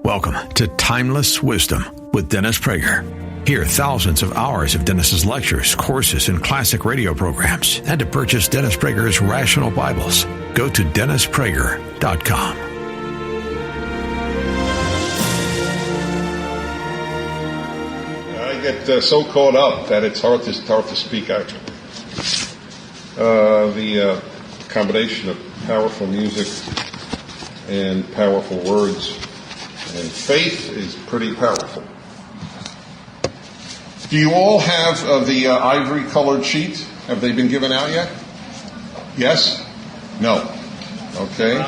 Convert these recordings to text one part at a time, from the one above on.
Welcome to Timeless Wisdom with Dennis Prager. Hear thousands of hours of Dennis's lectures, courses, and classic radio programs. And to purchase Dennis Prager's Rational Bibles, go to DennisPrager.com. I get so caught up that it's hard to speak out. The combination of powerful music and powerful words and faith is pretty powerful. Do you all have the ivory-colored sheets? Have they been given out yet? Yes? No? Okay.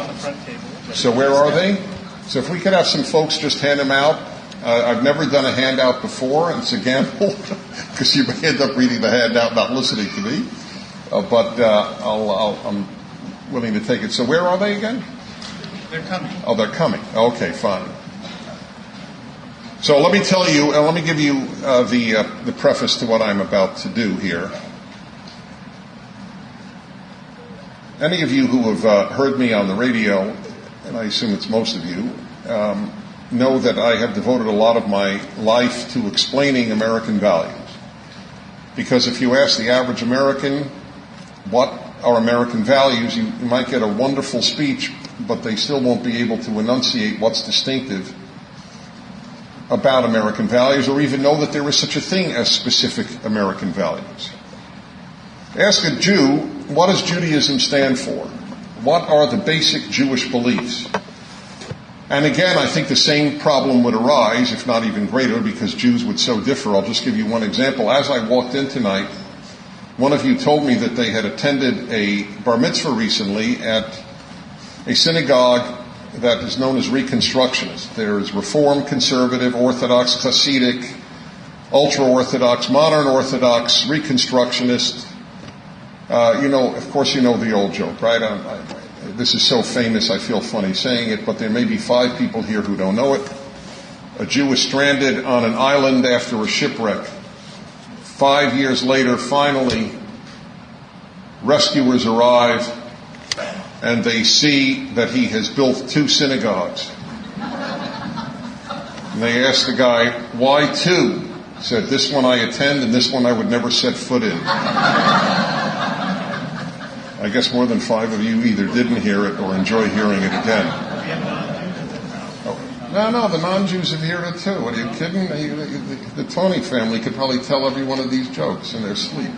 So where are they? So if we could have some folks just hand them out. I've never done a handout before, and it's a gamble, because you may end up reading the handout not listening to me. But I'm willing to take it. So where are they again? They're coming. Oh, they're coming. Okay, fine. So let me tell you, let me give you the preface to what I'm about to do here. Any of you who have heard me on the radio, and I assume it's most of you, know that I have devoted a lot of my life to explaining American values. Because if you ask the average American what are American values, you might get a wonderful speech, but they still won't be able to enunciate what's distinctive about American values, or even know that there is such a thing as specific American values. Ask a Jew, what does Judaism stand for? What are the basic Jewish beliefs? And again, I think the same problem would arise, if not even greater, because Jews would so differ. I'll just give you one example. As I walked in tonight, one of you told me that they had attended a bar mitzvah recently at a synagogue that is known as Reconstructionist. There's Reform, Conservative, Orthodox, Hasidic, Ultra-Orthodox, Modern Orthodox, Reconstructionist. Of course you know the old joke, right? This is so famous I feel funny saying it, but there may be 5 people here who don't know it. A Jew is stranded on an island after a shipwreck. 5 years later, finally, rescuers arrive, and they see that he has built 2 synagogues. And they ask the guy, why 2? He said, this one I attend and this one I would never set foot in. I guess more than 5 of you either didn't hear it or enjoy hearing it again. No, the non-Jews have heard it too. What are you kidding? The Tony family could probably tell every one of these jokes in their sleep.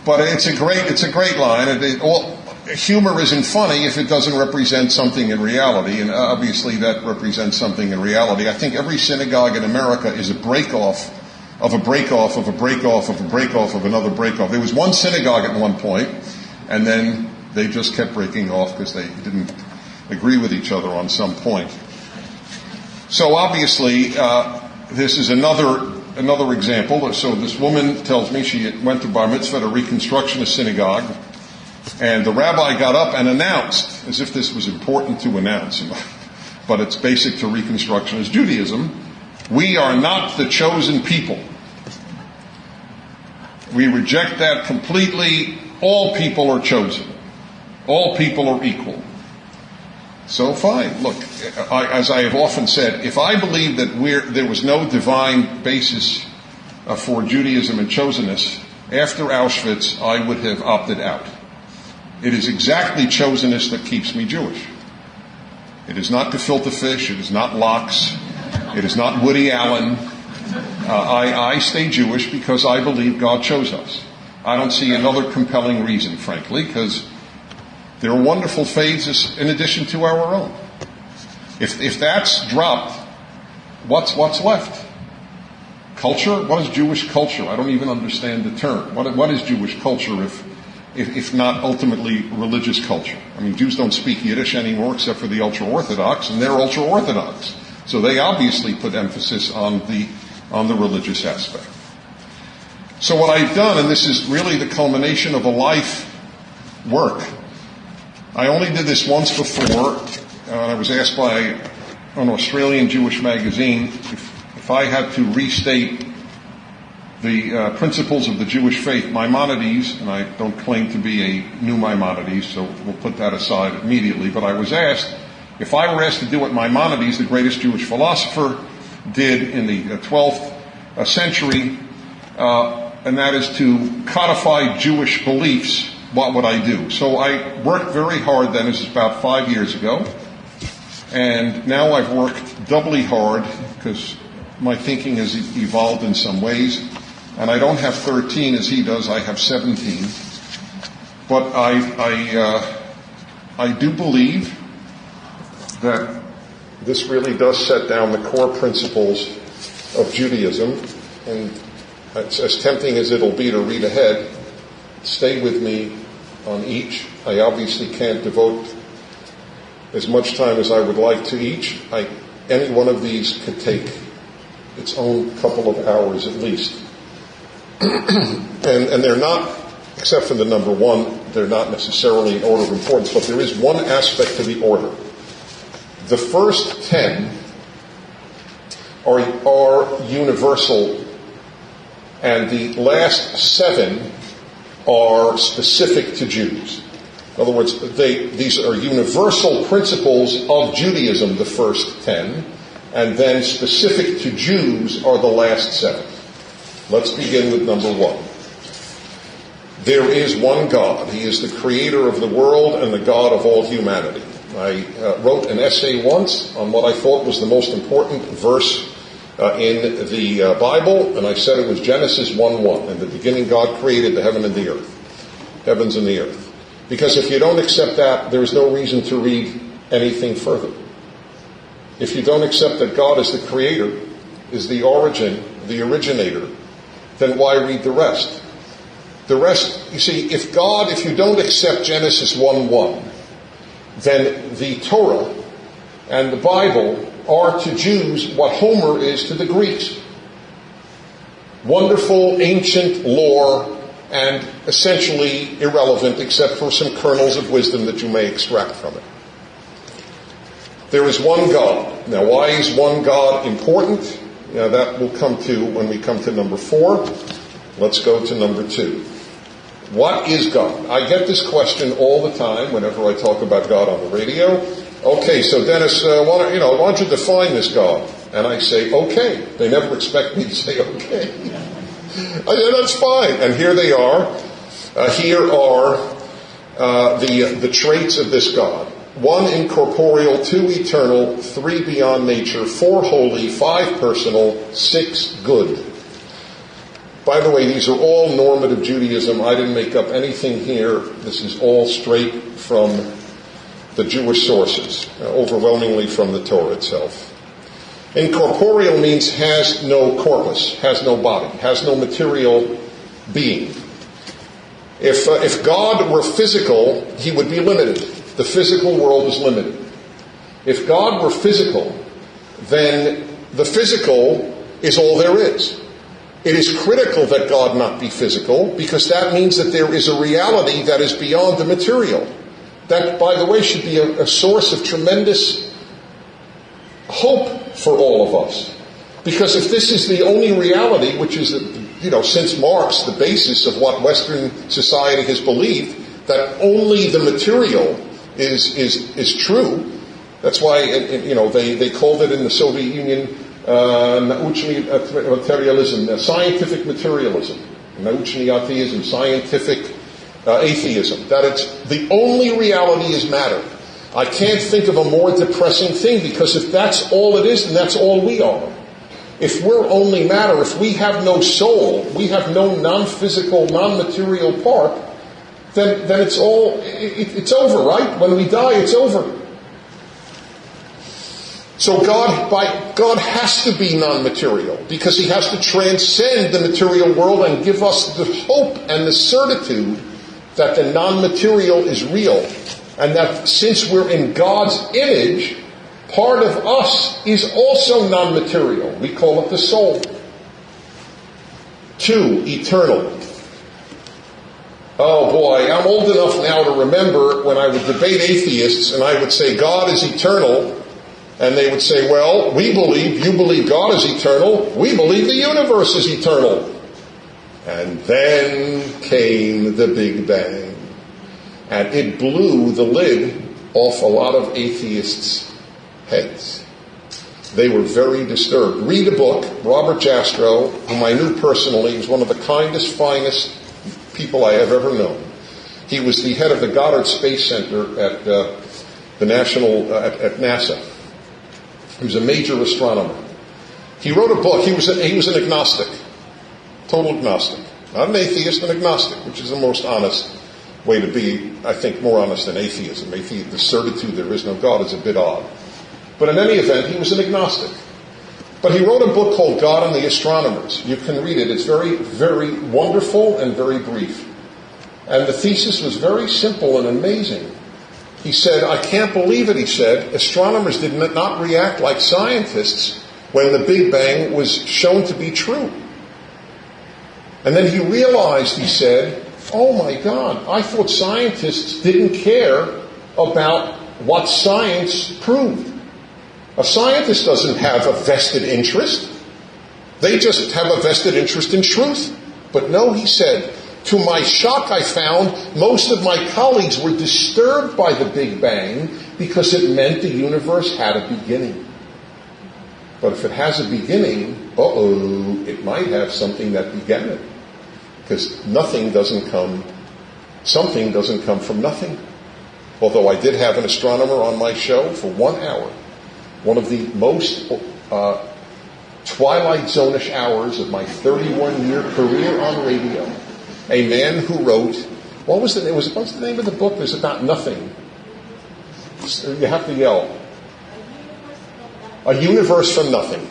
But it's a great line. Humor isn't funny if it doesn't represent something in reality, and obviously that represents something in reality. I think every synagogue in America is a break-off of a break-off of a break-off of a break-off of another break-off. There was one synagogue at one point, and then they just kept breaking off because they didn't agree with each other on some point. So obviously, this is another example. So this woman tells me she went to bar mitzvah at a Reconstructionist synagogue, and the rabbi got up and announced, as if this was important to announce, but it's basic to Reconstructionist Judaism, we are not the chosen people. We reject that completely. All people are chosen. All people are equal. So fine. Look, as I have often said, if I believed that there was no divine basis for Judaism and chosenness, after Auschwitz, I would have opted out. It is exactly chosenness that keeps me Jewish. It is not gefilte fish. It is not lox. It is not Woody Allen. I stay Jewish because I believe God chose us. I don't see another compelling reason, frankly, because there are wonderful faiths in addition to our own. If that's dropped, what's left? Culture? What is Jewish culture? I don't even understand the term. What is Jewish culture if not ultimately religious culture? I mean, Jews don't speak Yiddish anymore except for the ultra-Orthodox, and they're ultra-Orthodox. So they obviously put emphasis on the religious aspect. So what I've done, and this is really the culmination of a life work, I only did this once before. I was asked by an Australian Jewish magazine if I had to restate the principles of the Jewish faith, Maimonides, and I don't claim to be a new Maimonides, so we'll put that aside immediately, but I was asked, If I were asked to do what Maimonides, the greatest Jewish philosopher, did in the 12th century, and that is to codify Jewish beliefs, what would I do? So I worked very hard then. This is about 5 years ago. And now I've worked doubly hard because my thinking has evolved in some ways. And I don't have 13 as he does, I have 17. But I do believe that this really does set down the core principles of Judaism. And as tempting as it'll be to read ahead, stay with me on each. I obviously can't devote as much time as I would like to each. Any one of these could take its own couple of hours at least. and they're not, except for the number one, they're not necessarily in order of importance, but there is one aspect to the order. The first 10 are universal, and the last 7 are specific to Jews. In other words, these are universal principles of Judaism, the first 10, and then specific to Jews are the last 7. Let's begin with number 1. There is one God. He is the creator of the world and the God of all humanity. I wrote an essay once on what I thought was the most important verse in the Bible, and I said it was Genesis 1:1. In the beginning God created the heavens and the earth. Because if you don't accept that, there's no reason to read anything further. If you don't accept that God is the creator, is the origin, the originator, then why read the rest? The rest, you see, if you don't accept Genesis 1:1, then the Torah and the Bible are to Jews what Homer is to the Greeks. Wonderful ancient lore and essentially irrelevant except for some kernels of wisdom that you may extract from it. There is one God. Now, why is one God important? That will come to when we come to number 4. Let's go to number 2. What is God? I get this question all the time whenever I talk about God on the radio. Okay, so Dennis, why don't you define this God? And I say, okay. They never expect me to say okay. I say, that's fine. And here they are. Here are the traits of this God. 1 incorporeal, 2 eternal, 3 beyond nature, 4 holy, 5 personal, 6 good. By the way, these are all normative Judaism. I didn't make up anything here. This is all straight from the Jewish sources, overwhelmingly from the Torah itself. Incorporeal means has no corpus, has no body, has no material being. If God were physical, he would be limited. The physical world is limited. If God were physical, then the physical is all there is. It is critical that God not be physical, because that means that there is a reality that is beyond the material. That, by the way, should be a source of tremendous hope for all of us. Because if this is the only reality, which is, since Marx, the basis of what Western society has believed, that only the material is true. That's why, they called it in the Soviet Union nauchny materialism, scientific materialism, nauchny atheism, scientific atheism. That it's the only reality is matter. I can't think of a more depressing thing, because if that's all it is, then that's all we are. If we're only matter, if we have no soul, we have no non-physical, non-material part, then it's over, right? When we die, it's over. So God has to be non-material, because he has to transcend the material world and give us the hope and the certitude that the non-material is real, and that since we're in God's image, part of us is also non-material. We call it the soul. 2, eternal. Oh boy, I'm old enough now to remember when I would debate atheists and I would say God is eternal, and they would say, well, you believe God is eternal, we believe the universe is eternal. And then came the Big Bang. And it blew the lid off a lot of atheists' heads. They were very disturbed. Read a book, Robert Jastrow, whom I knew personally, was one of the kindest, finest people I have ever known. He was the head of the Goddard Space Center at at NASA. He was a major astronomer. He wrote a book. He was an agnostic, total agnostic, not an atheist, an agnostic, which is the most honest way to be. I think more honest than atheism. The certitude there is no God is a bit odd. But in any event, he was an agnostic. But he wrote a book called God and the Astronomers. You can read it. It's very, very wonderful and very brief. And the thesis was very simple and amazing. He said, I can't believe it, he said. Astronomers did not react like scientists when the Big Bang was shown to be true. And then he realized, he said, oh my God, I thought scientists didn't care about what science proved. A scientist doesn't have a vested interest. They just have a vested interest in truth. But no, he said, to my shock, I found most of my colleagues were disturbed by the Big Bang because it meant the universe had a beginning. But if it has a beginning, it might have something that began it. Because something doesn't come from nothing. Although I did have an astronomer on my show for 1 hour. One of the most Twilight Zone-ish hours of my 31-year career on radio. A man who wrote, what's the name of the book? It was about nothing. You have to yell. A Universe from Nothing.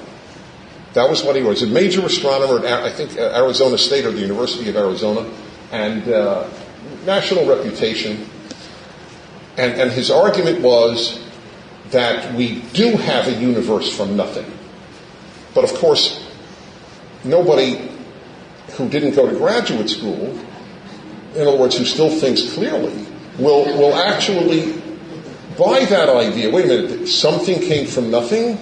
That was what he was. A major astronomer at, I think, Arizona State or the University of Arizona, and national reputation. And his argument was that we do have a universe from nothing. But of course, nobody who didn't go to graduate school, in other words, who still thinks clearly, will actually buy that idea. Wait a minute, something came from nothing?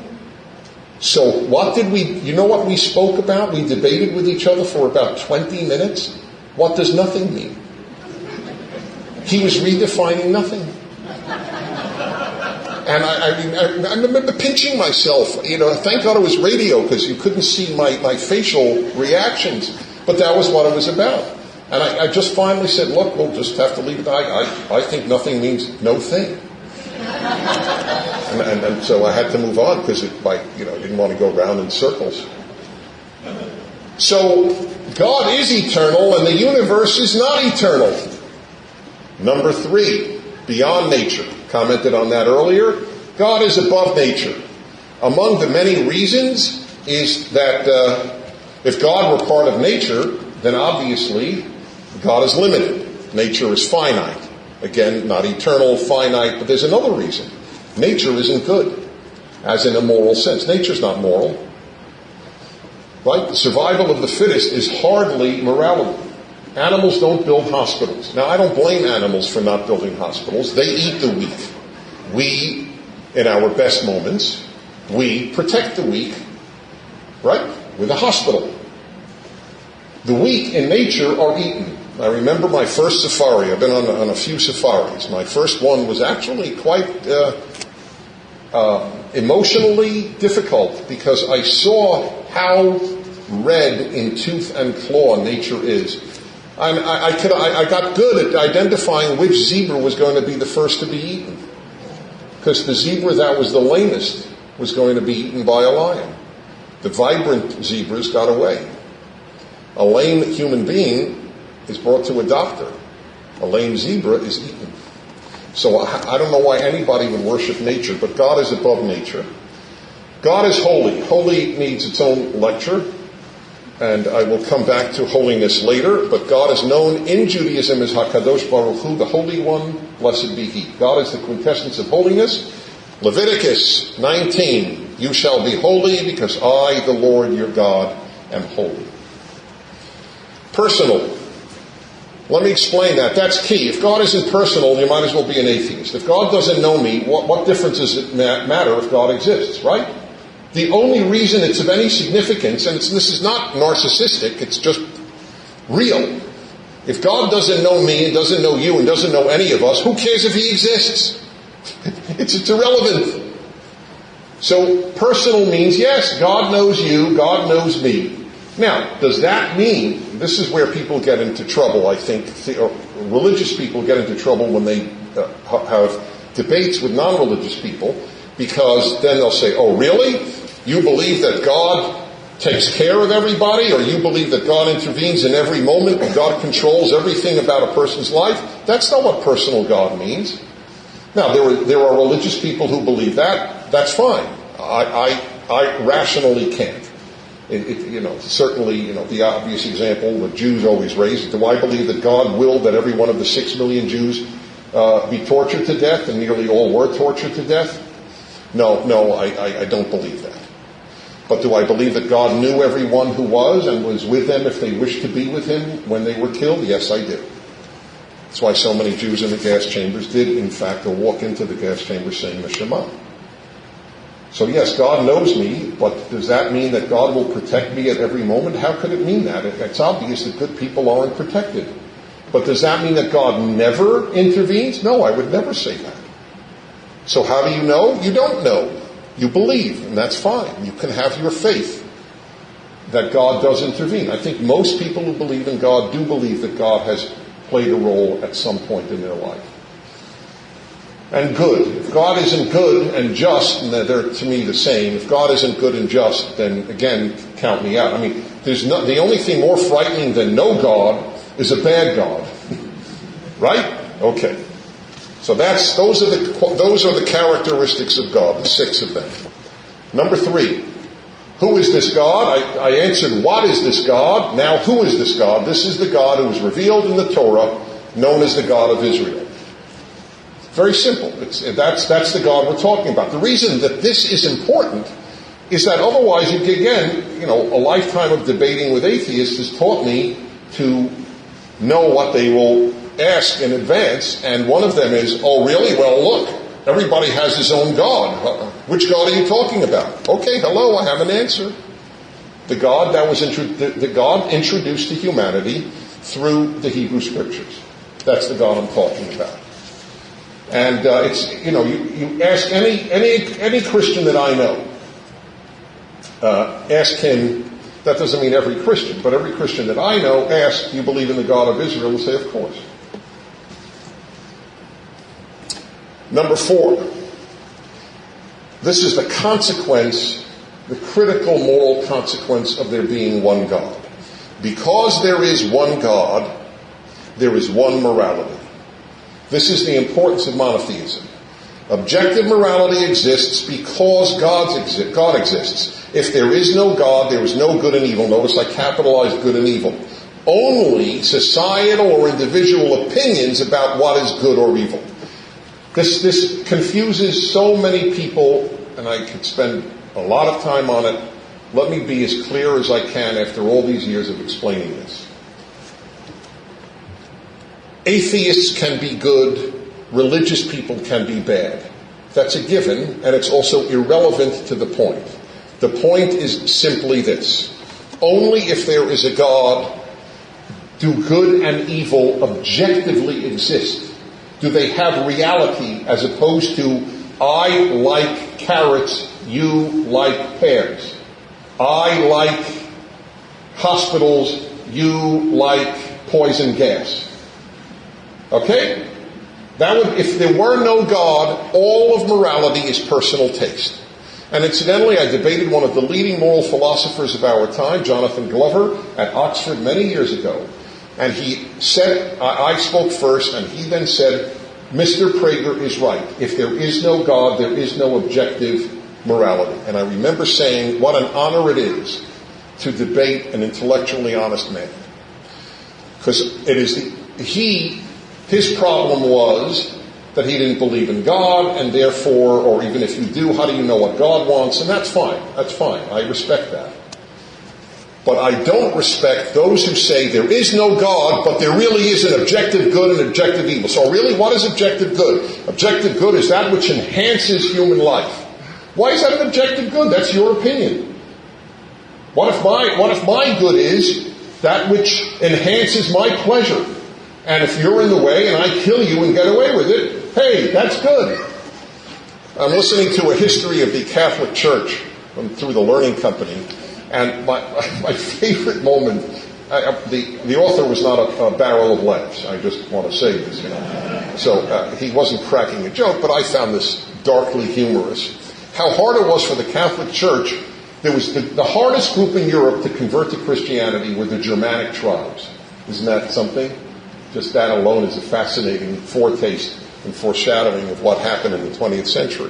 So what you know what we spoke about? We debated with each other for about 20 minutes. What does nothing mean? He was redefining nothing. And I remember pinching myself. Thank God it was radio because you couldn't see my facial reactions. But that was what it was about. And I just finally said, look, we'll just have to leave it. I think nothing means no thing. And so I had to move on because I didn't want to go round in circles. So God is eternal and the universe is not eternal. Number 3, beyond nature. Commented on that earlier. God is above nature. Among the many reasons is that if God were part of nature, then obviously God is limited. Nature is finite. Again, not eternal, finite, but there's another reason. Nature isn't good, as in a moral sense. Nature's not moral. Right? The survival of the fittest is hardly morality. Animals don't build hospitals. Now, I don't blame animals for not building hospitals. They eat the weak. We, in our best moments, we protect the weak, right, with a hospital. The weak in nature are eaten. I remember my first safari. I've been on a few safaris. My first one was actually quite emotionally difficult because I saw how red in tooth and claw nature is. I got good at identifying which zebra was going to be the first to be eaten. Because the zebra that was the lamest was going to be eaten by a lion. The vibrant zebras got away. A lame human being is brought to a doctor. A lame zebra is eaten. So I don't know why anybody would worship nature, but God is above nature. God is holy. Holy needs its own lecture. And I will come back to holiness later, but God is known in Judaism as HaKadosh Baruch Hu, the Holy One, blessed be He. God is the quintessence of holiness. Leviticus 19, you shall be holy because I, the Lord your God, am holy. Personal. Let me explain that. That's key. If God isn't personal, you might as well be an atheist. If God doesn't know me, what difference does it matter if God exists, right? The only reason it's of any significance, and this is not narcissistic, it's just real. If God doesn't know me and doesn't know you and doesn't know any of us, who cares if He exists? It's irrelevant. So personal means, yes, God knows you, God knows me. Now, does that mean, this is where people get into trouble, I think, religious people get into trouble when they have debates with non-religious people, because then they'll say, oh, really? You believe that God takes care of everybody, or you believe that God intervenes in every moment and God controls everything about a person's life? That's not what personal God means. Now, there are religious people who believe that. That's fine. I rationally can't. Certainly, the obvious example that Jews always raise, do I believe that God willed that every one of the 6 million Jews be tortured to death, and nearly all were tortured to death? No, I don't believe that. But do I believe that God knew everyone who was and was with them if they wished to be with him when they were killed? Yes, I do. That's why so many Jews in the gas chambers did, in fact, walk into the gas chamber saying the Shema. So yes, God knows me, but does that mean that God will protect me at every moment? How could it mean that? It's obvious that good people aren't protected. But does that mean that God never intervenes? No, I would never say that. So how do you know? You don't know. You believe, and that's fine. You can have your faith that God does intervene. I think most people who believe in God do believe that God has played a role at some point in their life. And good. If God isn't good and just, and they're to me the same, if God isn't good and just, then again, count me out. I mean, the only thing more frightening than no God is a bad God. Right? Okay. So those are the characteristics of God, the 6 of them. Number 3, who is this God? I answered, what is this God? Now, who is this God? This is the God who is revealed in the Torah, known as the God of Israel. Very simple. That's the God we're talking about. The reason that this is important is that otherwise, a lifetime of debating with atheists has taught me to know what they will ask in advance, and one of them is, oh, really? Well, look, everybody has his own God. Which God are you talking about? Okay, hello, I have an answer. The God that was the God introduced to humanity through the Hebrew Scriptures. That's the God I'm talking about. And you ask any Christian that I know, ask him. That doesn't mean every Christian, but every Christian that I know, ask, do you believe in the God of Israel? And say, of course. Number 4, this is the consequence, the critical moral consequence of there being one God. Because there is one God, there is one morality. This is the importance of monotheism. Objective morality exists because God exists. If there is no God, there is no good and evil. Notice I capitalized good and evil. Only societal or individual opinions about what is good or evil. This confuses so many people, and I could spend a lot of time on it. Let me be as clear as I can after all these years of explaining this. Atheists can be good, religious people can be bad. That's a given, and it's also irrelevant to the point. The point is simply this. Only if there is a God do good and evil objectively exist. Do they have reality as opposed to, I like carrots, you like pears. I like hospitals, you like poison gas. Okay? If there were no God, all of morality is personal taste. And incidentally, I debated one of the leading moral philosophers of our time, Jonathan Glover, at Oxford many years ago. And he said, I spoke first, and he then said, Mr. Prager is right. If there is no God, there is no objective morality. And I remember saying, what an honor it is to debate an intellectually honest man. Because it is his problem was that he didn't believe in God, and therefore, or even if you do, how do you know what God wants? And that's fine. That's fine. I respect that. But I don't respect those who say there is no God, but there really is an objective good and objective evil. So really, what is objective good? Objective good is that which enhances human life. Why is that an objective good? That's your opinion. What if my good is that which enhances my pleasure? And if you're in the way and I kill you and get away with it, hey, that's good. I'm listening to a history of the Catholic Church through the Learning Company, and my favorite moment, the author was not a barrel of laughs. I just want to say this, So he wasn't cracking a joke, but I found this darkly humorous. How hard it was for the Catholic Church. There was the hardest group in Europe to convert to Christianity were the Germanic tribes. Isn't that something? Just that alone is a fascinating foretaste and foreshadowing of what happened in the 20th century.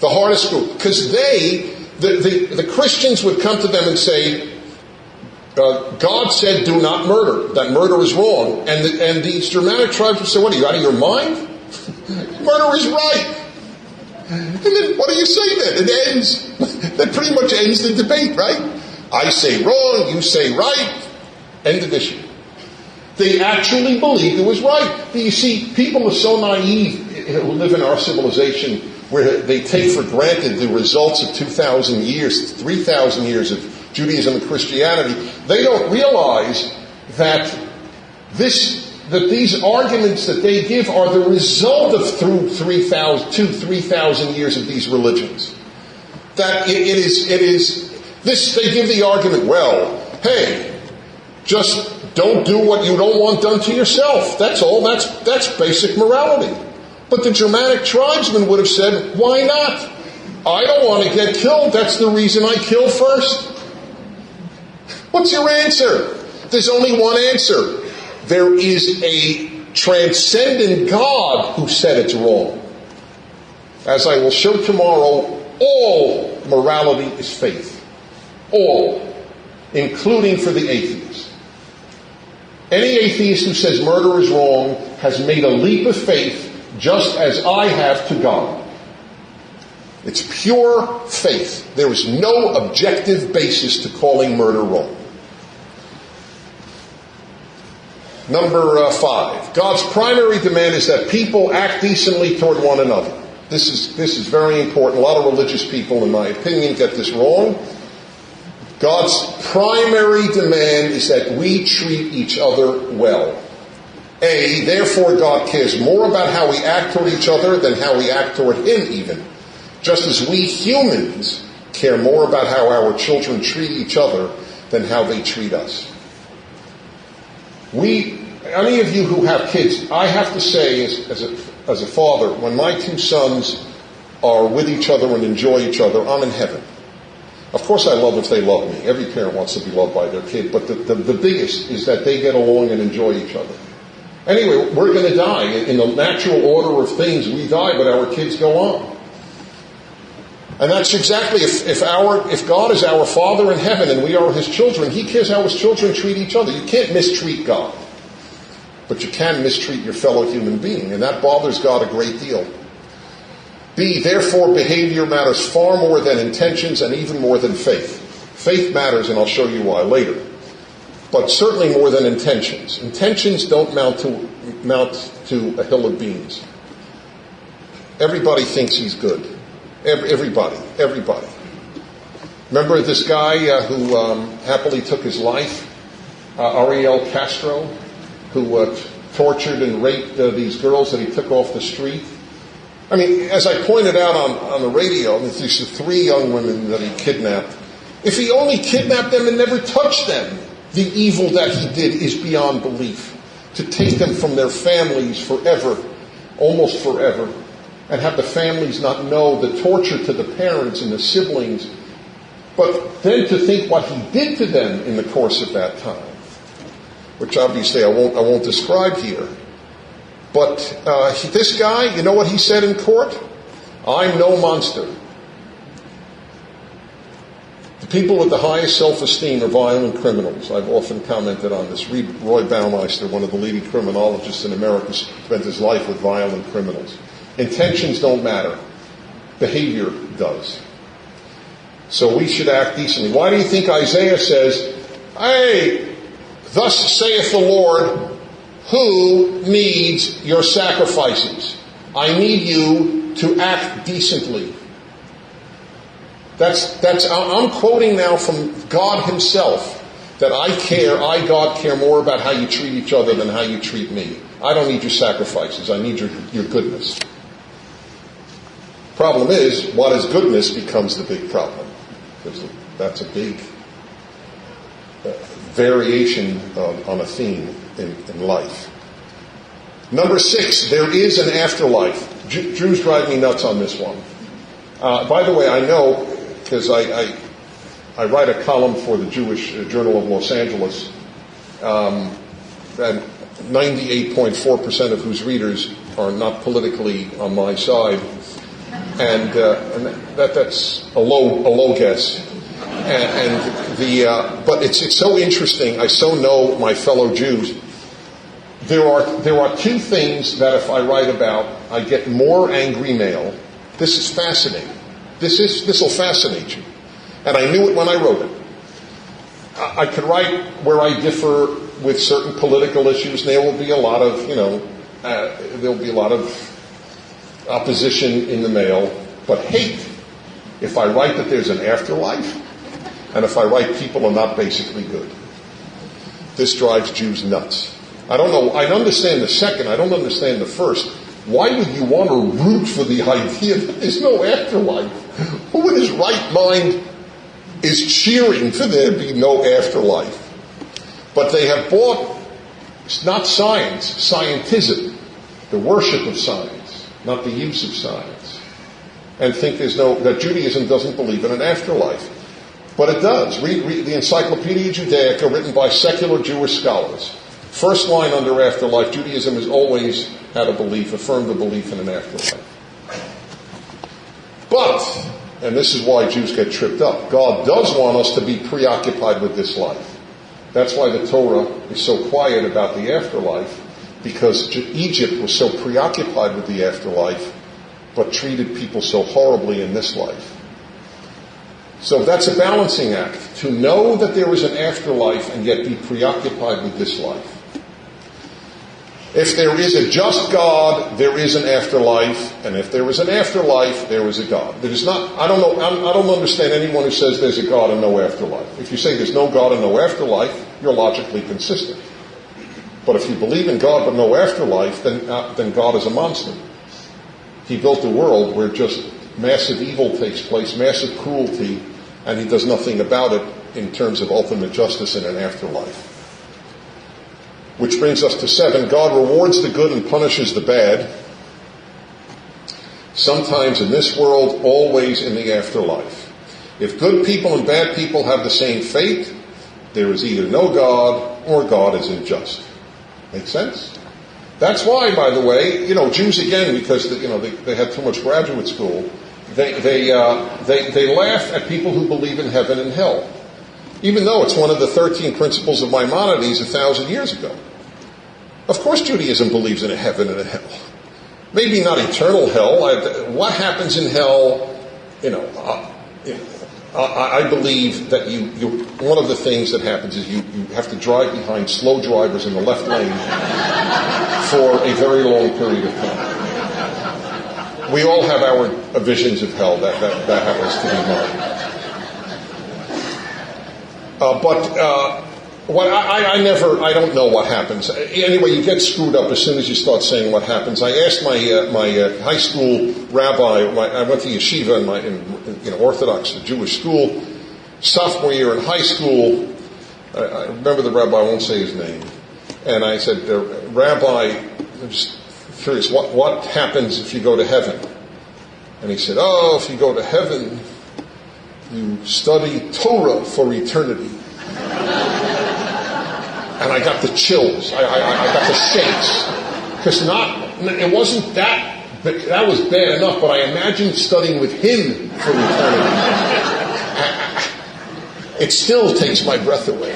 The hardest group, because the Christians would come to them and say, God said do not murder, that murder is wrong. And these Germanic tribes would say, what, are you out of your mind? Murder is right. And then what do you say then? It ends. That pretty much ends the debate, right? I say wrong, you say right. End of issue. They actually believed it was right. But you see, people are so naive who live in our civilization where they take for granted the results of 2,000 years, 3,000 years of Judaism and Christianity. They don't realize that these arguments that they give are the result of 3,000 years of these religions. That it is this. They give the argument, well, hey, just don't do what you don't want done to yourself. That's all. That's basic morality. But the Germanic tribesmen would have said, why not? I don't want to get killed. That's the reason I kill first. What's your answer? There's only one answer. There is a transcendent God who said it's wrong. As I will show tomorrow, all morality is faith. All. Including for the atheist. Any atheist who says murder is wrong has made a leap of faith just as I have to God. It's pure faith. There is no objective basis to calling murder wrong. Number 5. God's primary demand is that people act decently toward one another. This is very important. A lot of religious people, in my opinion, get this wrong. God's primary demand is that we treat each other well. Therefore, God cares more about how we act toward each other than how we act toward Him even. Just as we humans care more about how our children treat each other than how they treat us. Any of you who have kids, I have to say as a father, when my two sons are with each other and enjoy each other, I'm in heaven. Of course I love if they love me. Every parent wants to be loved by their kid, but the biggest is that they get along and enjoy each other. Anyway, we're going to die. In the natural order of things, we die, but our kids go on. And that's exactly, if God is our Father in heaven and we are His children, He cares how His children treat each other. You can't mistreat God. But you can mistreat your fellow human being, and that bothers God a great deal. Therefore, behavior matters far more than intentions and even more than faith. Faith matters, and I'll show you why later. But certainly more than intentions. Intentions don't mount to a hill of beans. Everybody thinks he's good. Everybody. Remember this guy who happily took his life? Ariel Castro, who tortured and raped these girls that he took off the street. I mean, as I pointed out on the radio, these are 3 young women that he kidnapped. If he only kidnapped them and never touched them, the evil that he did is beyond belief. To take them from their families forever, almost forever, and have the families not know the torture to the parents and the siblings, but then to think what he did to them in the course of that time, which obviously I won't describe here. But this guy, you know what he said in court? I'm no monster. The people with the highest self-esteem are violent criminals. I've often commented on this. Read Roy Baumeister, one of the leading criminologists in America, spent his life with violent criminals. Intentions don't matter. Behavior does. So we should act decently. Why do you think Isaiah says, hey, thus saith the Lord, who needs your sacrifices? I need you to act decently. I'm quoting now from God Himself, that I, God, care more about how you treat each other than how you treat me. I don't need your sacrifices. I need your goodness. Problem is, what is goodness becomes the big problem. That's a big variation on a theme in life. Number 6, there is an afterlife. Jews drive me nuts on this one. By the way, I know, because I write a column for the Jewish Journal of Los Angeles, and 98.4% of whose readers are not politically on my side, and that's a low guess. But it's so interesting. I so know my fellow Jews. There are two things that if I write about, I get more angry mail. This is fascinating. This will fascinate you. And I knew it when I wrote it. I could write where I differ with certain political issues, and there will be a lot of, there'll be a lot of opposition in the mail, but hate. If I write that there's an afterlife, and if I write people are not basically good. This drives Jews nuts. I don't know, I understand the second, I don't understand the first. Why would you want to root for the idea that there's no afterlife? Who in his right mind is cheering for there be no afterlife? But they have bought, not science, scientism, the worship of science, not the use of science, and think that Judaism doesn't believe in an afterlife. But it does. Read the Encyclopedia Judaica, written by secular Jewish scholars. First line under afterlife, Judaism has always had affirmed a belief in an afterlife. But, and this is why Jews get tripped up, God does want us to be preoccupied with this life. That's why the Torah is so quiet about the afterlife, because Egypt was so preoccupied with the afterlife, but treated people so horribly in this life. So that's a balancing act, to know that there is an afterlife and yet be preoccupied with this life. If there is a just God, there is an afterlife, and if there is an afterlife, there is a God. There is not. I don't understand anyone who says there's a God and no afterlife. If you say there's no God and no afterlife, you're logically consistent. But if you believe in God but no afterlife, then God is a monster. He built a world where just massive evil takes place, massive cruelty, and he does nothing about it in terms of ultimate justice in an afterlife. Which brings us to 7. God rewards the good and punishes the bad. Sometimes in this world, always in the afterlife. If good people and bad people have the same fate, there is either no God or God is unjust. Make sense? That's why, by the way, Jews again, because they had too much graduate school, they laugh at people who believe in heaven and hell, even though it's one of the 13 principles of Maimonides 1,000 years ago. Of course Judaism believes in a heaven and a hell. Maybe not eternal hell. What happens in hell, I believe that one of the things that happens is you have to drive behind slow drivers in the left lane for a very long period of time. We all have our visions of hell. That happens to be mine. I don't know what happens. Anyway, you get screwed up as soon as you start saying what happens. I asked my high school rabbi. I went to yeshiva in Orthodox, the Jewish school, sophomore year in high school. I remember the rabbi. I won't say his name. And I said, Rabbi, I'm just curious, what happens if you go to heaven? And he said, if you go to heaven, you study Torah for eternity. And I got the chills. I got the shakes. Because it wasn't that, but that was bad enough, but I imagined studying with him for eternity. It still takes my breath away.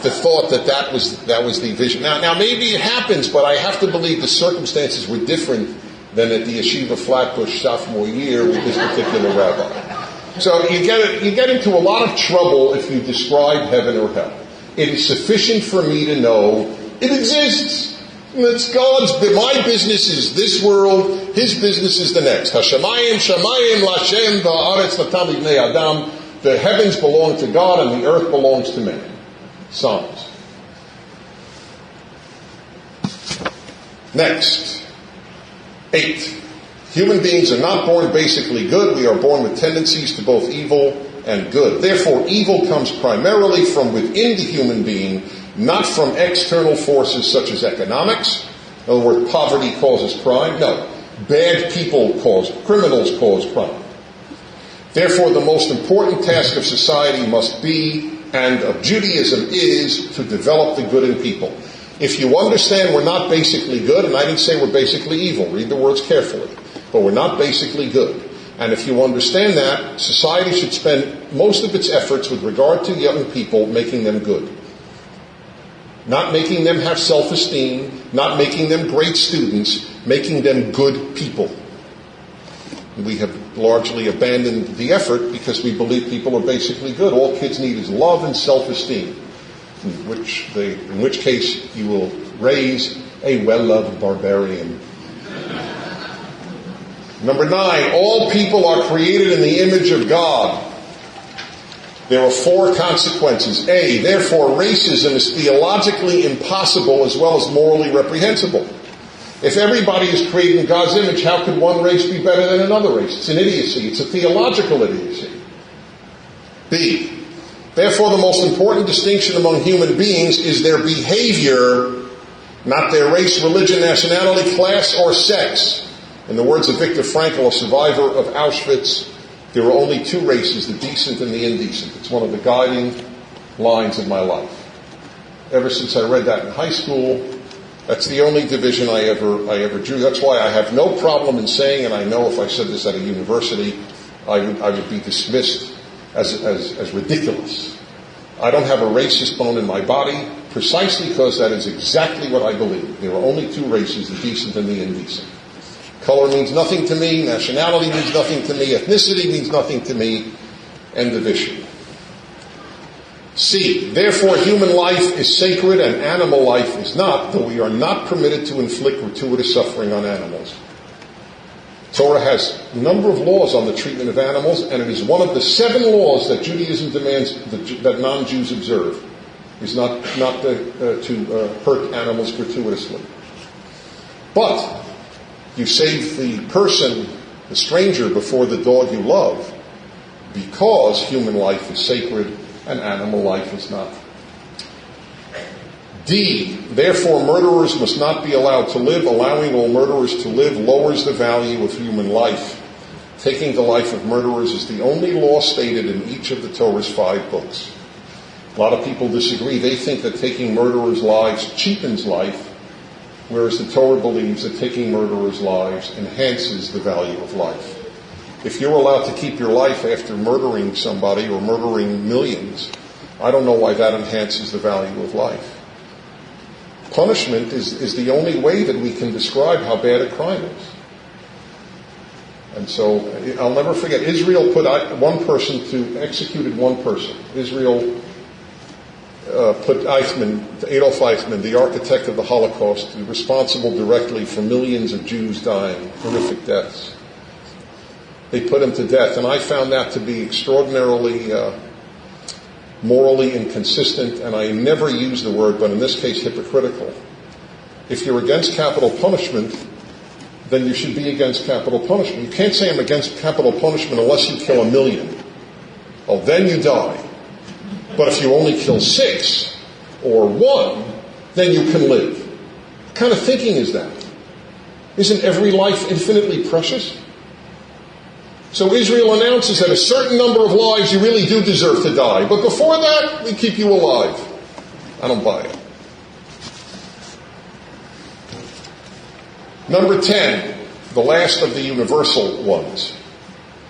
The thought that was the vision. Now maybe it happens, but I have to believe the circumstances were different than at the Yeshiva Flatbush sophomore year with this particular rabbi. So you get into a lot of trouble if you describe heaven or hell. It is sufficient for me to know it exists. It's God's. My business is this world. His business is the next. Hashemayim, shamayim, lashem, va'aretz natam libnei adam. The heavens belong to God and the earth belongs to man. Psalms. Next. 8. Human beings are not born basically good. We are born with tendencies to both evil and good. Therefore, evil comes primarily from within the human being, not from external forces such as economics. In other words, poverty causes crime. No. Bad people criminals cause crime. Therefore, the most important task of society must be, and of Judaism is, to develop the good in people. If you understand we're not basically good, and I didn't say we're basically evil, read the words carefully, but we're not basically good. And if you understand that, society should spend most of its efforts with regard to young people making them good. Not making them have self-esteem, not making them great students, making them good people. We have largely abandoned the effort because we believe people are basically good. All kids need is love and self-esteem, in which case you will raise a well-loved barbarian. Number 9, all people are created in the image of God. There are 4 consequences. A, therefore, racism is theologically impossible as well as morally reprehensible. If everybody is created in God's image, how could one race be better than another race? It's an idiocy. It's a theological idiocy. B, therefore, the most important distinction among human beings is their behavior, not their race, religion, nationality, class, or sex. In the words of Viktor Frankl, a survivor of Auschwitz, there are only 2 races, the decent and the indecent. It's one of the guiding lines of my life. Ever since I read that in high school, that's the only division I ever drew. That's why I have no problem in saying, and I know if I said this at a university, I would be dismissed as ridiculous. I don't have a racist bone in my body, precisely because that is exactly what I believe. There are only 2 races, the decent and the indecent. Color means nothing to me, nationality means nothing to me, ethnicity means nothing to me, end of issue. C, therefore human life is sacred and animal life is not, though we are not permitted to inflict gratuitous suffering on animals. Torah has a number of laws on the treatment of animals, and it is one of the 7 laws that Judaism demands that non-Jews observe, is not to hurt animals gratuitously. But you save the person, the stranger, before the dog you love, because human life is sacred and animal life is not. D, therefore murderers must not be allowed to live. Allowing all murderers to live lowers the value of human life. Taking the life of murderers is the only law stated in each of the Torah's 5 books. A lot of people disagree. They think that taking murderers' lives cheapens life, whereas the Torah believes that taking murderers' lives enhances the value of life. If you're allowed to keep your life after murdering somebody or murdering millions, I don't know why that enhances the value of life. Punishment is the only way that we can describe how bad a crime is. And so I'll never forget, Israel executed one person. Israel put Adolf Eichmann, the architect of the Holocaust, responsible directly for millions of Jews dying, horrific deaths. They put him to death, and I found that to be extraordinarily morally inconsistent, and I never use the word, but in this case, hypocritical. If you're against capital punishment, then you should be against capital punishment. You can't say I'm against capital punishment unless you kill 1 million. Oh, then you die. But if you only kill 6 or 1, then you can live. What kind of thinking is that? Isn't every life infinitely precious? So Israel announces that a certain number of lives you really do deserve to die. But before that, we keep you alive. I don't buy it. Number 10, the last of the universal ones.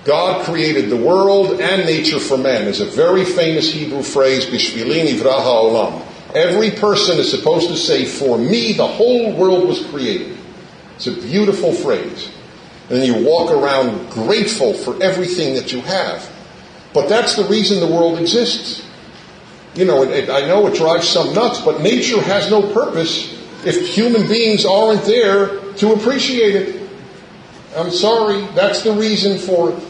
God created the world and nature for man. There's a very famous Hebrew phrase, Bishvili nivra ha'olam. Every person is supposed to say, for me, the whole world was created. It's a beautiful phrase. And then you walk around grateful for everything that you have. But that's the reason the world exists. You know, I know it drives some nuts, but nature has no purpose if human beings aren't there to appreciate it. I'm sorry, that's the reason for it.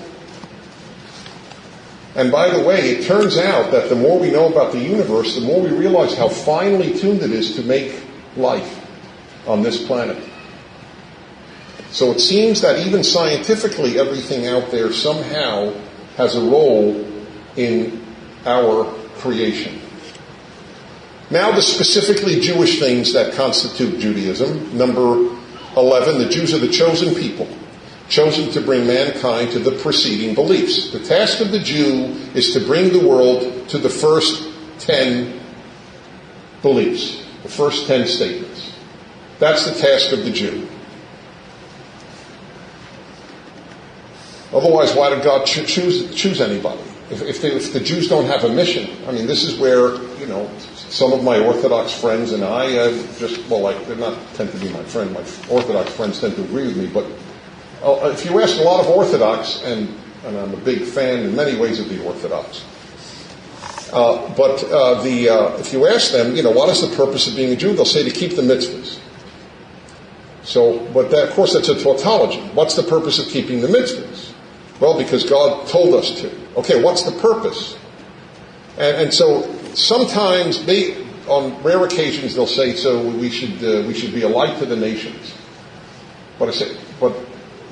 And by the way, it turns out that the more we know about the universe, the more we realize how finely tuned it is to make life on this planet. So it seems that even scientifically, everything out there somehow has a role in our creation. Now the specifically Jewish things that constitute Judaism. Number 11, the Jews are the chosen people, chosen to bring mankind to the preceding beliefs. The task of the Jew is to bring the world to the first 10 beliefs, the first 10 statements. That's the task of the Jew. Otherwise, why did God choose anybody? If the Jews don't have a mission, I mean, this is where, some of my Orthodox friends and I they're not tend to be my friend. My Orthodox friends tend to agree with me, but if you ask a lot of Orthodox, and I'm a big fan in many ways of the Orthodox, if you ask them, what is the purpose of being a Jew? They'll say to keep the mitzvahs. Of course, that's a tautology. What's the purpose of keeping the mitzvahs? Well, because God told us to. Okay, what's the purpose? And so sometimes on rare occasions, they'll say, so we should be a light to the nations. But I say, but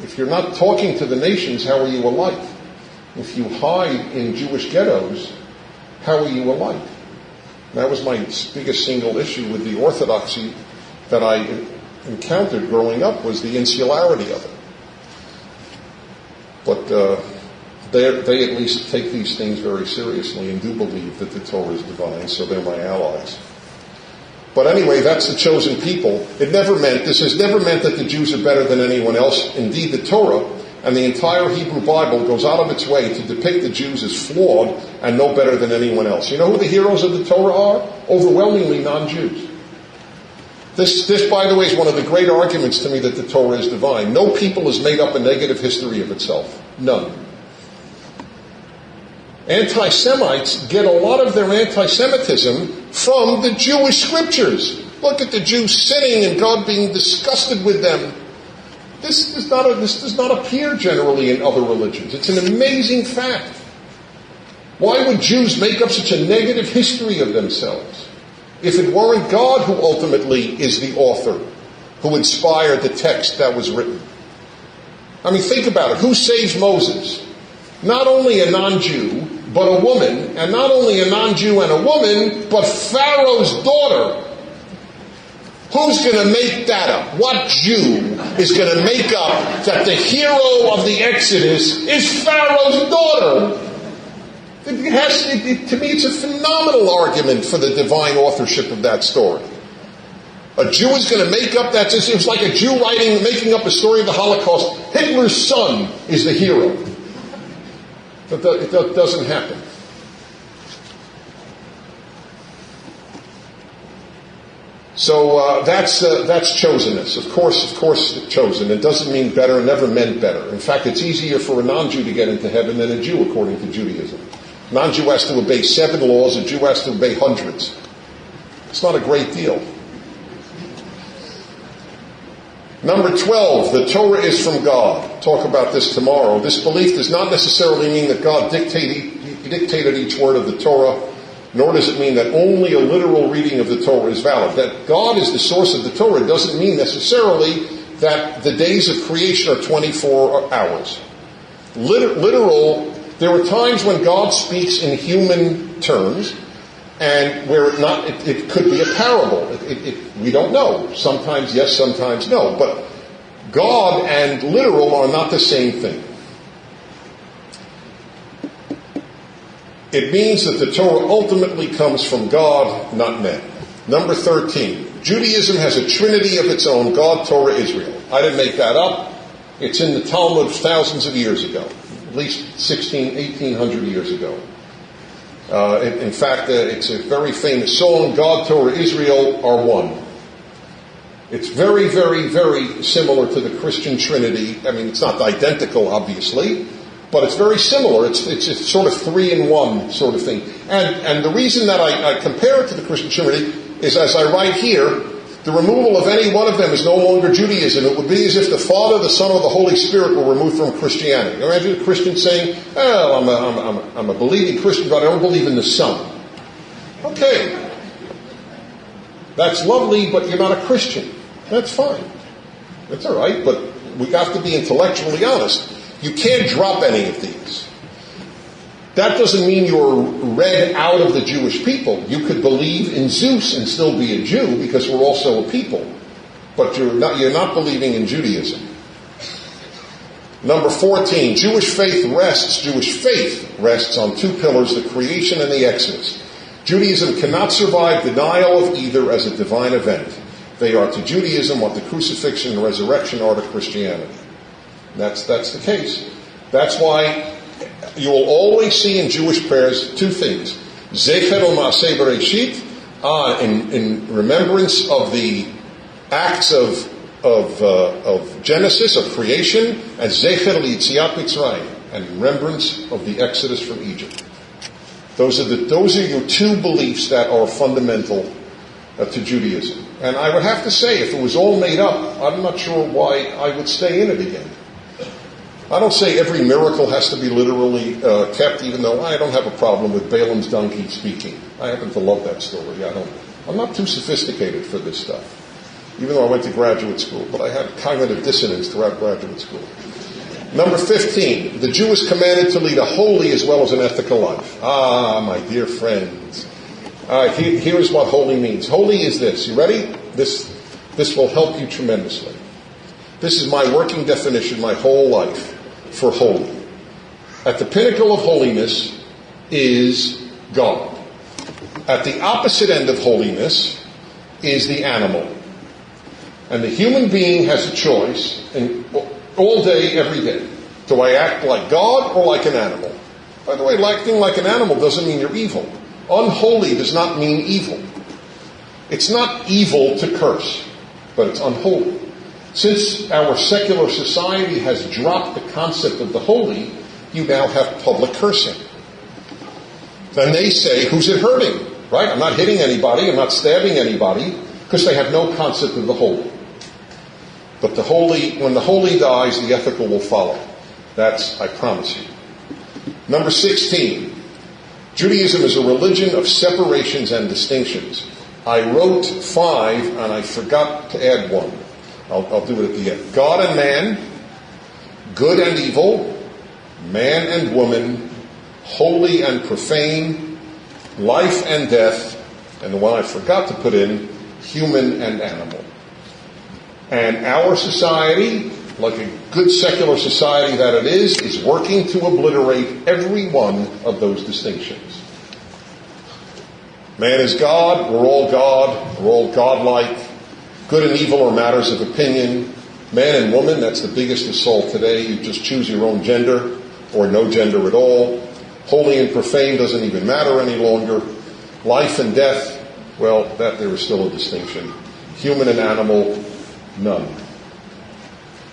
if you're not talking to the nations, how are you a light? If you hide in Jewish ghettos, how are you a light? And that was my biggest single issue with the orthodoxy that I encountered growing up, was the insularity of it. But they at least take these things very seriously and do believe that the Torah is divine, so they're my allies. But anyway, that's the chosen people. This has never meant that the Jews are better than anyone else. Indeed, the Torah and the entire Hebrew Bible goes out of its way to depict the Jews as flawed and no better than anyone else. You know who the heroes of the Torah are? Overwhelmingly non-Jews. This, by the way, is one of the great arguments to me that the Torah is divine. No people has made up a negative history of itself. None. Anti-Semites get a lot of their anti-Semitism from the Jewish scriptures. Look at the Jews sinning and God being disgusted with them. This does not appear generally in other religions. It's an amazing fact. Why would Jews make up such a negative history of themselves if it weren't God who ultimately is the author, who inspired the text that was written? I mean, think about it. Who saves Moses? Not only a non-Jew, but a woman, and not only a non-Jew and a woman, but Pharaoh's daughter. Who's going to make that up? What Jew is going to make up that the hero of the Exodus is Pharaoh's daughter? To me, it's a phenomenal argument for the divine authorship of that story. A Jew is going to make up that. It was like a Jew making up a story of the Holocaust. Hitler's son is the hero. It doesn't happen. So that's chosenness. Of course, chosen. It doesn't mean better. Never meant better. In fact, it's easier for a non-Jew to get into heaven than a Jew, according to Judaism. A non-Jew has to obey 7 laws. A Jew has to obey hundreds. It's not a great deal. Number 12, the Torah is from God. Talk about this tomorrow. This belief does not necessarily mean that God dictated each word of the Torah, nor does it mean that only a literal reading of the Torah is valid. That God is the source of the Torah doesn't mean necessarily that the days of creation are 24 hours. Literal, there are times when God speaks in human terms, and where it could be a parable. We don't know. Sometimes yes, sometimes no. But God and literal are not the same thing. It means that the Torah ultimately comes from God, not men. Number 13. Judaism has a trinity of its own, God, Torah, Israel. I didn't make that up. It's in the Talmud thousands of years ago. At least 1800 years ago. In fact, it's a very famous song, God, Torah, Israel are one. It's very, very, very similar to the Christian Trinity. I mean, it's not identical, obviously, but it's very similar. It's sort of 3-in-1 sort of thing. And the reason that I compare it to the Christian Trinity is, as I write here, the removal of any one of them is no longer Judaism. It would be as if the Father, the Son, or the Holy Spirit were removed from Christianity. Imagine a Christian saying, well, I'm a believing Christian, but I don't believe in the Son. Okay. That's lovely, but you're not a Christian. That's fine. That's all right, but we have to be intellectually honest. You can't drop any of these. That doesn't mean you're read out of the Jewish people. You could believe in Zeus and still be a Jew because we're also a people. But you're not believing in Judaism. Number 14, Jewish faith rests on two pillars, the creation and the Exodus. Judaism cannot survive denial of either as a divine event. They are to Judaism what the crucifixion and resurrection are to Christianity. That's the case. That's why you will always see in Jewish prayers two things. Zecher Ma'aseh Bereshit, in remembrance of the acts of Genesis, of creation, and Zecher L'Yitziat Mitzrayim, and remembrance of the Exodus from Egypt. Those are your two beliefs that are fundamental to Judaism. And I would have to say, if it was all made up, I'm not sure why I would stay in it again. I don't say every miracle has to be literally kept, even though I don't have a problem with Balaam's donkey speaking. I happen to love that story. I'm not too sophisticated for this stuff, even though I went to graduate school, but I had cognitive dissonance throughout graduate school. Number 15, the Jew is commanded to lead a holy as well as an ethical life. My dear friends. Here is what holy means. Holy is this. You ready? This will help you tremendously. This is my working definition my whole life for holy. At the pinnacle of holiness is God. At the opposite end of holiness is the animal. And the human being has a choice all day, every day. Do I act like God or like an animal? By the way, acting like an animal doesn't mean you're evil. Unholy does not mean evil. It's not evil to curse, but it's unholy. Since our secular society has dropped the concept of the holy, you now have public cursing. Then they say, who's it hurting? Right? I'm not hitting anybody, I'm not stabbing anybody, because they have no concept of the holy. But when the holy dies, the ethical will follow. That's, I promise you. Number 16. Judaism is a religion of separations and distinctions. I wrote 5 and I forgot to add 1. I'll do it at the end. God and man, good and evil, man and woman, holy and profane, life and death, and the one I forgot to put in, human and animal. And our society, like a good secular society that it is working to obliterate every one of those distinctions. Man is God, we're all godlike. Good and evil are matters of opinion. Man and woman, that's the biggest assault today. You just choose your own gender, or no gender at all. Holy and profane doesn't even matter any longer. Life and death, well, that there is still a distinction. Human and animal, none.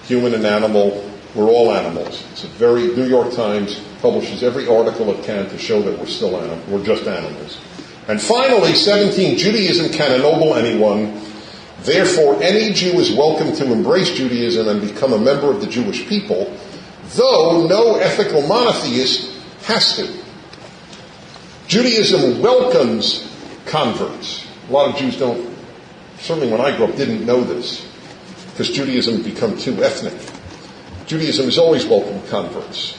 Human and animal, we're all animals. New York Times publishes every article it can to show that we're just animals. And finally, 17, Judaism can ennoble anyone. Therefore, any Jew is welcome to embrace Judaism and become a member of the Jewish people, though no ethical monotheist has to. Judaism welcomes converts. A lot of Jews certainly when I grew up, didn't know this, because Judaism had become too ethnic. Judaism has always welcomed converts.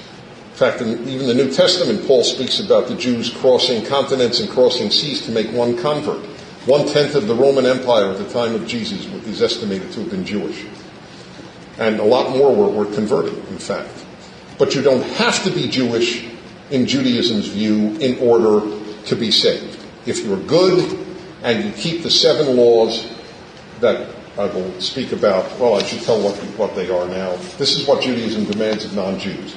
In fact, even the New Testament, Paul speaks about the Jews crossing continents and crossing seas to make one convert. 1/10 of the Roman Empire at the time of Jesus is estimated to have been Jewish. And a lot more were converted, in fact. But you don't have to be Jewish in Judaism's view in order to be saved. If you're good and you keep the 7 laws that I will speak about, well, I should tell what they are now. This is what Judaism demands of non-Jews.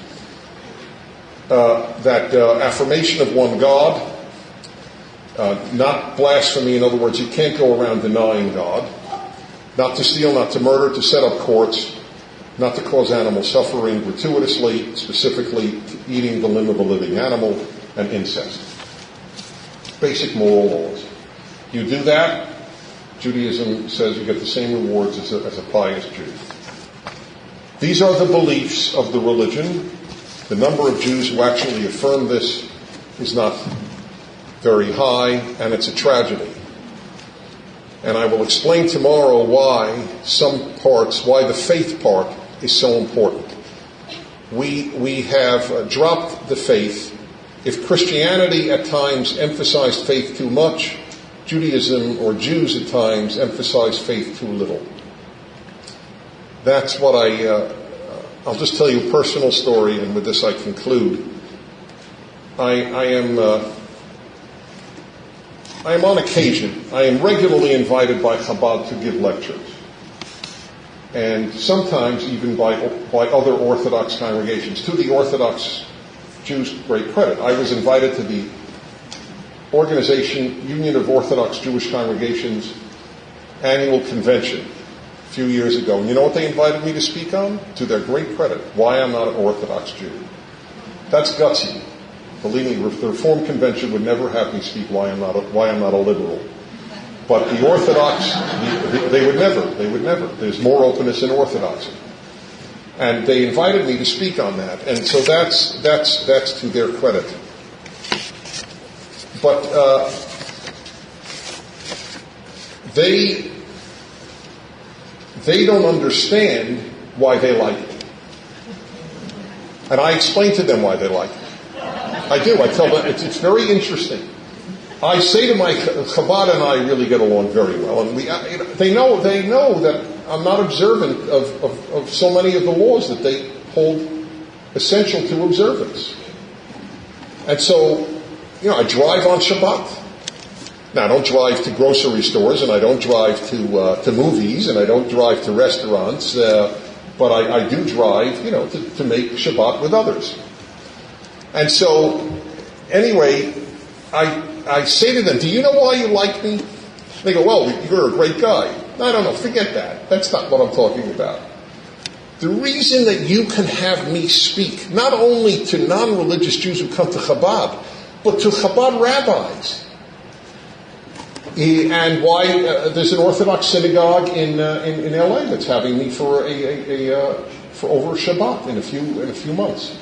That affirmation of one God, not blasphemy. In other words, you can't go around denying God. Not to steal, not to murder, to set up courts, not to cause animal suffering gratuitously, specifically eating the limb of a living animal, and incest. Basic moral laws. You do that, Judaism says you get the same rewards as a pious Jew. These are the beliefs of the religion. The number of Jews who actually affirm this is not very high, and it's a tragedy. And I will explain tomorrow why the faith part is so important. We have dropped the faith. If Christianity at times emphasized faith too much, Judaism or Jews at times emphasize faith too little. That's what I'll just tell you a personal story, and with this I conclude. I am on occasion, I am regularly invited by Chabad to give lectures. And sometimes even by other Orthodox congregations. To the Orthodox Jews' great credit, I was invited to the Organization, Union of Orthodox Jewish Congregations annual convention a few years ago. And you know what they invited me to speak on? To their great credit, why I'm not an Orthodox Jew. That's gutsy. Believe me, the Reform Convention would never have me speak why I'm not a liberal. But the Orthodox, they would never. There's more openness in Orthodoxy. And they invited me to speak on that. And so that's to their credit. But they don't understand why they like it. And I explain to them why they like it. I do. I tell them it's very interesting. I say to my Chabad and I really get along very well, and they know that I'm not observant of so many of the laws that they hold essential to observance. And so, I drive on Shabbat. Now, I don't drive to grocery stores, and I don't drive to movies, and I don't drive to restaurants, but I do drive, to make Shabbat with others. And so, anyway, I say to them, do you know why you like me? They go, well, you're a great guy. I don't know, forget that. That's not what I'm talking about. The reason that you can have me speak, not only to non-religious Jews who come to Chabad, but to Chabad rabbis. And why there's an Orthodox synagogue in LA that's having me for over Shabbat in a few months.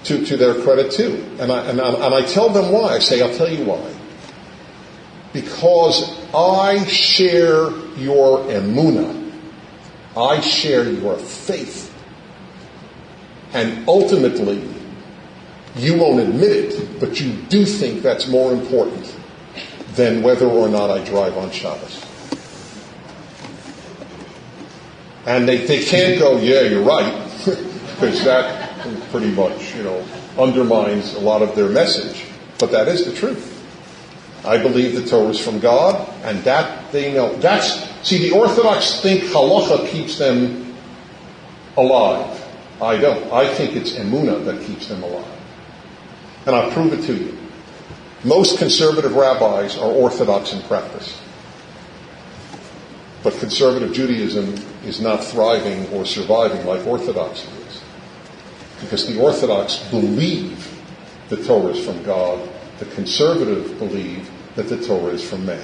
To their credit too, and I tell them why. I say, I'll tell you why. Because I share your emunah, I share your faith, and ultimately, you won't admit it, but you do think that's more important than whether or not I drive on Shabbos. And they can't go, yeah, you're right, because that pretty much, undermines a lot of their message. But that is the truth. I believe the Torah is from God, and that they know. The Orthodox think halacha keeps them alive. I don't. I think it's emunah that keeps them alive. And I'll prove it to you. Most conservative rabbis are Orthodox in practice. But conservative Judaism is not thriving or surviving like Orthodoxy is. Because the Orthodox believe the Torah is from God. The conservative believe that the Torah is from man.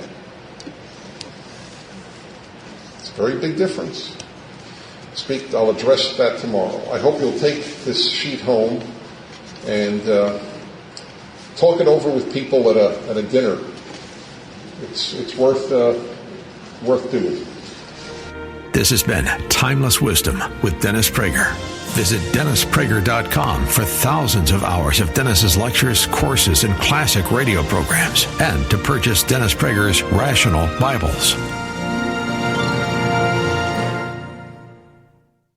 It's a very big difference. I'll address that tomorrow. I hope you'll take this sheet home and talk it over with people at a dinner. It's worth doing. This has been Timeless Wisdom with Dennis Prager. Visit DennisPrager.com for thousands of hours of Dennis's lectures, courses, and classic radio programs, and to purchase Dennis Prager's Rational Bibles.